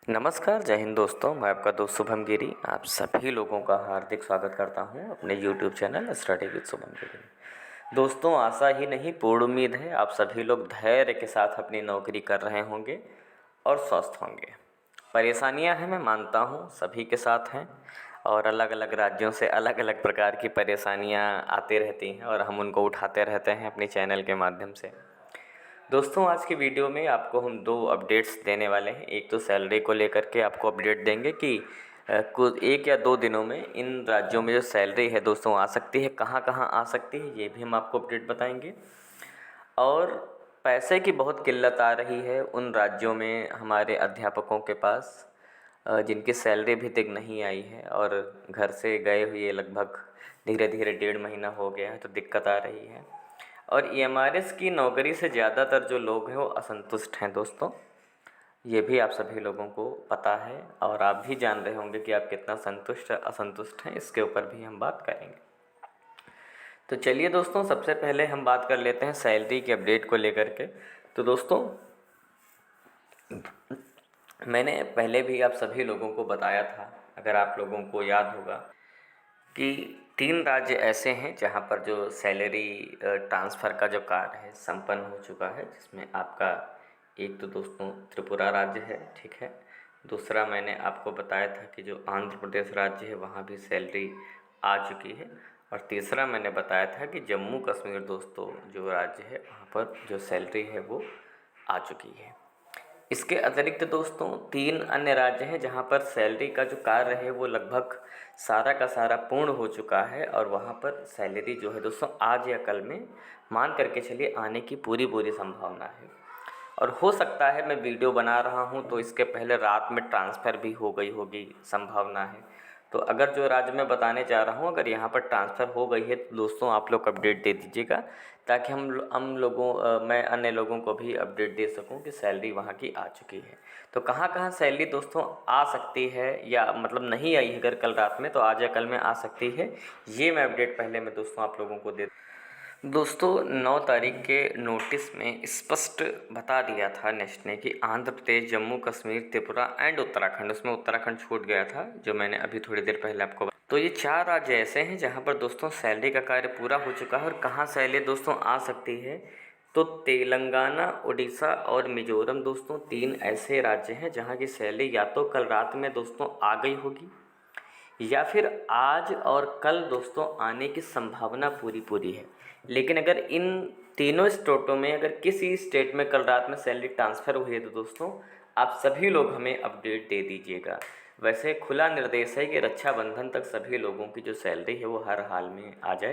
नमस्कार, जय हिंद दोस्तों। मैं आपका दोस्त शुभम गिरी आप सभी लोगों का हार्दिक स्वागत करता हूं अपने YouTube channel study with Shubham Giri. दोस्तों, आशा ही नहीं पूर्ण उम्मीद है आप सभी लोग धैर्य के साथ अपनी नौकरी कर रहे होंगे और स्वस्थ होंगे। परेशानियां हैं, मैं मानता हूं, सभी के साथ हैं और अलग अलग राज्यों से अलग अलग प्रकार की परेशानियां आती रहती हैं और हम उनको उठाते रहते हैं अपनी चैनल के माध्यम से। दोस्तों, आज की वीडियो में आपको हम दो अपडेट्स देने वाले हैं। एक तो सैलरी को लेकर के आपको अपडेट देंगे कि कुछ 1 या 2 दिनों में इन राज्यों में जो सैलरी है दोस्तों आ सकती है, कहाँ कहाँ आ सकती है, ये भी हम आपको अपडेट बताएंगे। और पैसे की बहुत किल्लत आ रही है उन राज्यों में हमारे अध्यापकों के पास जिनकी सैलरी अभी तक नहीं आई है और घर से गए हुए लगभग धीरे धीरे 1.5 महीना हो गया है, तो दिक्कत आ रही है। और EMRS की नौकरी से ज़्यादातर जो लोग हैं वो असंतुष्ट हैं दोस्तों। ये भी आप सभी लोगों को पता है और आप भी जान रहे होंगे कि आप कितना संतुष्ट असंतुष्ट हैं, इसके ऊपर भी हम बात करेंगे। तो चलिए दोस्तों, सबसे पहले हम बात कर लेते हैं सैलरी के अपडेट को लेकर के। तो दोस्तों, मैंने पहले भी आप सभी लोगों को बताया था, अगर आप लोगों को याद होगा, कि 3 राज्य ऐसे हैं जहां पर जो सैलरी ट्रांसफ़र का जो कार्य है संपन्न हो चुका है, जिसमें आपका एक तो दोस्तों त्रिपुरा राज्य है, ठीक है। दूसरा मैंने आपको बताया था कि जो आंध्र प्रदेश राज्य है वहाँ भी सैलरी आ चुकी है। और तीसरा मैंने बताया था कि जम्मू कश्मीर दोस्तों जो राज्य है वहाँ पर जो सैलरी है वो आ चुकी है। इसके अतिरिक्त दोस्तों 3 अन्य राज्य हैं जहां पर सैलरी का जो कार्य है वो लगभग सारा का सारा पूर्ण हो चुका है और वहां पर सैलरी जो है दोस्तों आज या कल में मान करके चलिए आने की पूरी पूरी संभावना है। और हो सकता है मैं वीडियो बना रहा हूं तो इसके पहले रात में ट्रांसफ़र भी हो गई होगी, संभावना है। तो अगर जो राज्य मैं बताने जा रहा हूं अगर यहाँ पर ट्रांसफ़र हो गई है तो दोस्तों आप लोग अपडेट दे दीजिएगा, ताकि मैं अन्य लोगों को भी अपडेट दे सकूं कि सैलरी वहाँ की आ चुकी है। तो कहाँ कहाँ सैलरी दोस्तों आ सकती है, या मतलब नहीं आई है अगर कल रात में, तो आज या कल में आ सकती है, ये मैं अपडेट पहले मैं दोस्तों आप लोगों को दे। दोस्तों 9 तारीख के नोटिस में स्पष्ट बता दिया था नेक्स्ट ने कि आंध्र प्रदेश, जम्मू कश्मीर, त्रिपुरा एंड उत्तराखंड, उसमें उत्तराखंड छूट गया था जो मैंने अभी थोड़ी देर पहले आपको तो ये 4 राज्य ऐसे हैं जहां पर दोस्तों सैलरी का कार्य पूरा हो चुका है। और कहां सैलरी दोस्तों आ सकती है, तो तेलंगाना, उड़ीसा और मिजोरम दोस्तों 3 ऐसे राज्य हैं जहां की सैलरी या तो कल रात में दोस्तों आ गई होगी या फिर आज और कल दोस्तों आने की संभावना पूरी पूरी है। लेकिन अगर इन तीनों स्टेटों में अगर किसी स्टेट में कल रात में सैलरी ट्रांसफ़र हुई है तो दोस्तों आप सभी लोग हमें अपडेट दे दीजिएगा। वैसे खुला निर्देश है कि रक्षाबंधन तक सभी लोगों की जो सैलरी है वो हर हाल में आ जाए,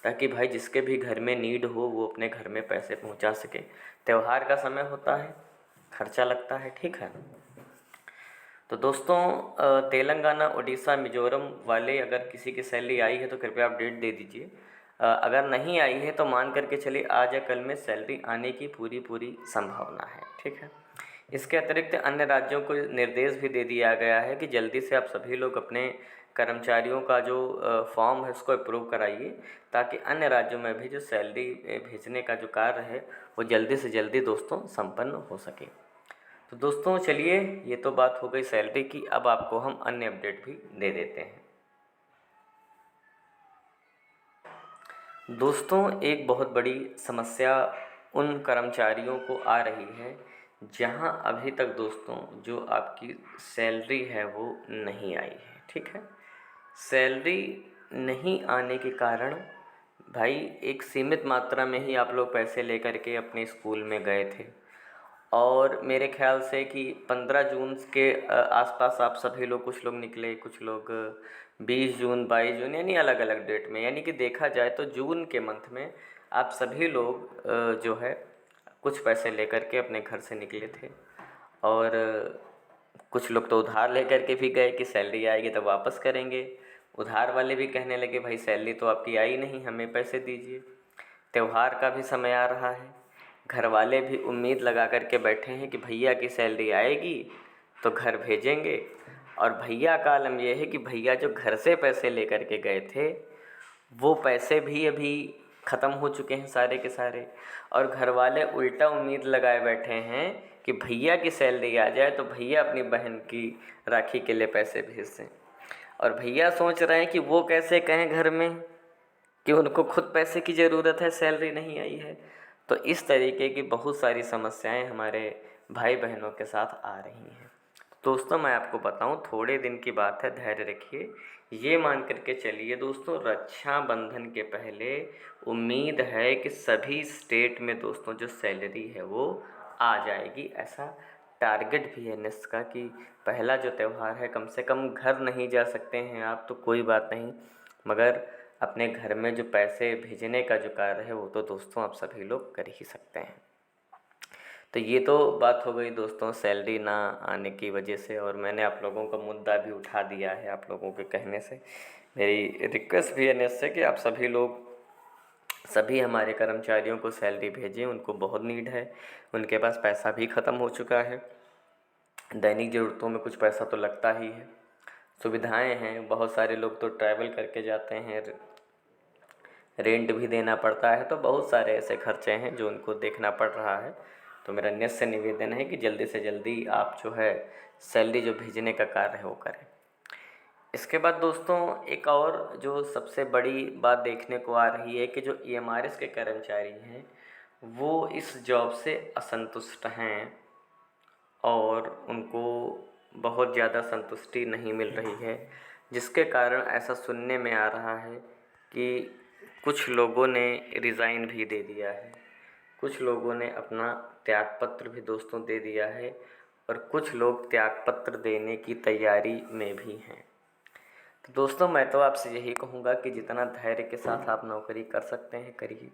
ताकि भाई जिसके भी घर में नीड हो वो अपने घर में पैसे पहुंचा सके। त्यौहार का समय होता है, खर्चा लगता है, ठीक है। तो दोस्तों तेलंगाना, उड़ीसा, मिजोरम वाले अगर किसी की सैलरी आई है तो कृपया अपडेट दे दीजिए। अगर नहीं आई है तो मान करके चलिए आज या कल में सैलरी आने की पूरी पूरी संभावना है, ठीक है। इसके अतिरिक्त अन्य राज्यों को निर्देश भी दे दिया गया है कि जल्दी से आप सभी लोग अपने कर्मचारियों का जो फॉर्म है उसको अप्रूव कराइए, ताकि अन्य राज्यों में भी जो सैलरी भेजने का जो कार्य है वो जल्दी से जल्दी दोस्तों संपन्न हो सके। तो दोस्तों चलिए, ये तो बात हो गई सैलरी की, अब आपको हम अन्य अपडेट भी दे देते हैं। दोस्तों एक बहुत बड़ी समस्या उन कर्मचारियों को आ रही है जहां अभी तक दोस्तों जो आपकी सैलरी है वो नहीं आई है, ठीक है। सैलरी नहीं आने के कारण भाई एक सीमित मात्रा में ही आप लोग पैसे लेकर के अपने स्कूल में गए थे, और मेरे ख्याल से कि 15 जून के आसपास आप सभी लोग, कुछ लोग निकले, कुछ लोग 20 जून, 22 जून, यानी अलग अलग डेट में, यानी कि देखा जाए तो जून के मंथ में आप सभी लोग जो है कुछ पैसे लेकर के अपने घर से निकले थे। और कुछ लोग तो उधार लेकर के भी गए कि सैलरी आएगी तब वापस करेंगे। उधार वाले भी कहने लगे भाई सैलरी तो आपकी आई नहीं, हमें पैसे दीजिए। त्यौहार का भी समय आ रहा है, घर वाले भी उम्मीद लगा कर के बैठे हैं कि भैया की सैलरी आएगी तो घर भेजेंगे। और भैया का आलम यह है कि भैया जो घर से पैसे लेकर के गए थे वो पैसे भी अभी ख़त्म हो चुके हैं सारे के सारे, और घर वाले उल्टा उम्मीद लगाए बैठे हैं कि भैया की सैलरी आ जाए तो भैया अपनी बहन की राखी के लिए पैसे भेज दें। और भैया सोच रहे हैं कि वो कैसे कहें घर में कि उनको खुद पैसे की ज़रूरत है, सैलरी नहीं आई है। तो इस तरीके की बहुत सारी समस्याएं हमारे भाई बहनों के साथ आ रही हैं। दोस्तों मैं आपको बताऊं, थोड़े दिन की बात है, धैर्य रखिए। ये मान करके चलिए दोस्तों, रक्षाबंधन के पहले उम्मीद है कि सभी स्टेट में दोस्तों जो सैलरी है वो आ जाएगी। ऐसा टारगेट भी है नेस्ट का कि पहला जो त्यौहार है, कम से कम घर नहीं जा सकते हैं आप तो कोई बात नहीं, मगर अपने घर में जो पैसे भेजने का जो कार्य है वो तो दोस्तों आप सभी लोग कर ही सकते हैं। तो ये तो बात हो गई दोस्तों सैलरी ना आने की वजह से, और मैंने आप लोगों का मुद्दा भी उठा दिया है आप लोगों के कहने से। मेरी रिक्वेस्ट भी है नेस्ट से कि आप सभी लोग, सभी हमारे कर्मचारियों को सैलरी भेजें, उनको बहुत नीड है, उनके पास पैसा भी ख़त्म हो चुका है, दैनिक ज़रूरतों में कुछ पैसा तो लगता ही है, सुविधाएं हैं, बहुत सारे लोग तो ट्रैवल करके जाते हैं, रेंट भी देना पड़ता है, तो बहुत सारे ऐसे खर्चे हैं जो उनको देखना पड़ रहा है। तो मेरा नियत से निवेदन है कि जल्दी से जल्दी आप जो है सैलरी जो भेजने का कार्य है वो करें। इसके बाद दोस्तों एक और जो सबसे बड़ी बात देखने को आ रही है कि जो EMRS के कर्मचारी हैं वो इस जॉब से असंतुष्ट हैं और उनको बहुत ज़्यादा संतुष्टि नहीं मिल रही है, जिसके कारण ऐसा सुनने में आ रहा है कि कुछ लोगों ने रिज़ाइन भी दे दिया है, कुछ लोगों ने अपना त्यागपत्र भी दोस्तों दे दिया है, और कुछ लोग त्यागपत्र देने की तैयारी में भी हैं। तो दोस्तों मैं तो आपसे यही कहूँगा कि जितना धैर्य के साथ आप नौकरी कर सकते हैं करिए।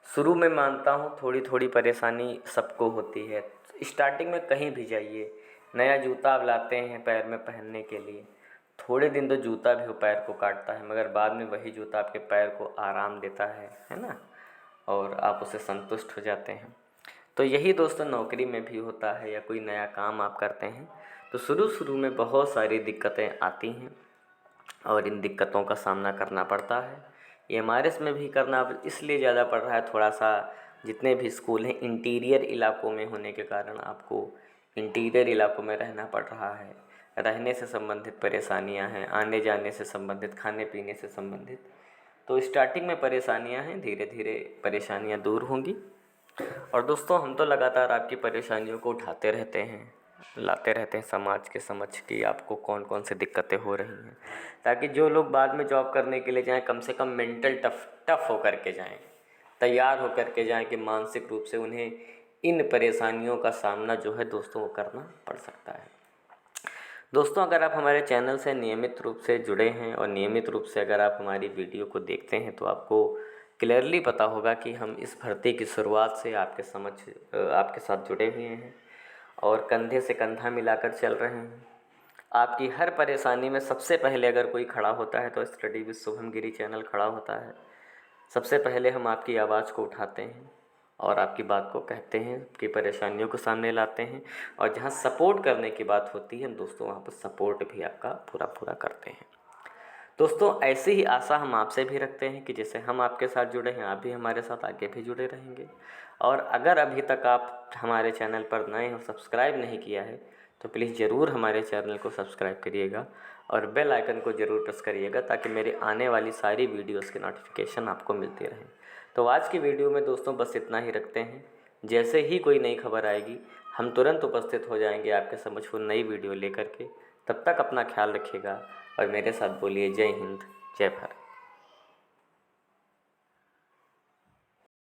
शुरू में मानता हूँ थोड़ी थोड़ी परेशानी सबको होती है, स्टार्टिंग में कहीं भी जाइए, नया जूता आप लाते हैं पैर में पहनने के लिए, थोड़े दिन तो जूता भी वो पैर को काटता है, मगर बाद में वही जूता आपके पैर को आराम देता है ना, और आप उसे संतुष्ट हो जाते हैं। तो यही दोस्तों नौकरी में भी होता है, या कोई नया काम आप करते हैं तो शुरू शुरू में बहुत सारी दिक्कतें आती हैं और इन दिक्कतों का सामना करना पड़ता है। EMRS में भी करना इसलिए ज़्यादा पड़ रहा है, थोड़ा सा जितने भी स्कूल हैं इंटीरियर इलाकों में होने के कारण आपको इंटीरियर इलाकों में रहना पड़ रहा है, रहने से संबंधित परेशानियां हैं, आने जाने से संबंधित, खाने पीने से संबंधित। तो स्टार्टिंग में परेशानियां हैं, धीरे धीरे परेशानियां दूर होंगी। और दोस्तों हम तो लगातार आपकी परेशानियों को उठाते रहते हैं, लाते रहते हैं समाज के समक्ष कि आपको कौन कौन सी दिक्कतें हो रही हैं, ताकि जो लोग बाद में जॉब करने के लिए जाएं कम से कम मेंटल टफ हो करके जाएं, तैयार हो करके जाएं कि मानसिक रूप से उन्हें इन परेशानियों का सामना जो है दोस्तों वो करना पड़ सकता है। दोस्तों अगर आप हमारे चैनल से नियमित रूप से जुड़े हैं और नियमित रूप से अगर आप हमारी वीडियो को देखते हैं तो आपको क्लियरली पता होगा कि हम इस भर्ती की शुरुआत से आपके साथ जुड़े हुए हैं और कंधे से कंधा मिलाकर चल रहे हैं। आपकी हर परेशानी में सबसे पहले अगर कोई खड़ा होता है तो study with Shubham Giri channel खड़ा होता है। सबसे पहले हम आपकी आवाज़ को उठाते हैं और आपकी बात को कहते हैं, आपकी परेशानियों को सामने लाते हैं, और जहाँ सपोर्ट करने की बात होती है दोस्तों वहाँ पर सपोर्ट भी आपका पूरा करते हैं। दोस्तों ऐसी ही आशा हम आपसे भी रखते हैं कि जैसे हम आपके साथ जुड़े हैं आप भी हमारे साथ आगे भी जुड़े रहेंगे। और अगर अभी तक आप हमारे चैनल पर नए और सब्सक्राइब नहीं किया है तो प्लीज़ ज़रूर हमारे चैनल को सब्सक्राइब करिएगा और बेल आइकन को ज़रूर प्रेस करिएगा ताकि मेरे आने वाली सारी वीडियोस की नोटिफिकेशन आपको मिलती रहे। तो आज की वीडियो में दोस्तों बस इतना ही रखते हैं। जैसे ही कोई नई खबर आएगी हम तुरंत उपस्थित हो जाएंगे आपके समक्ष वो नई वीडियो लेकर के। तब तक अपना ख्याल रखिएगा और मेरे साथ बोलिए जय हिंद, जय भारत।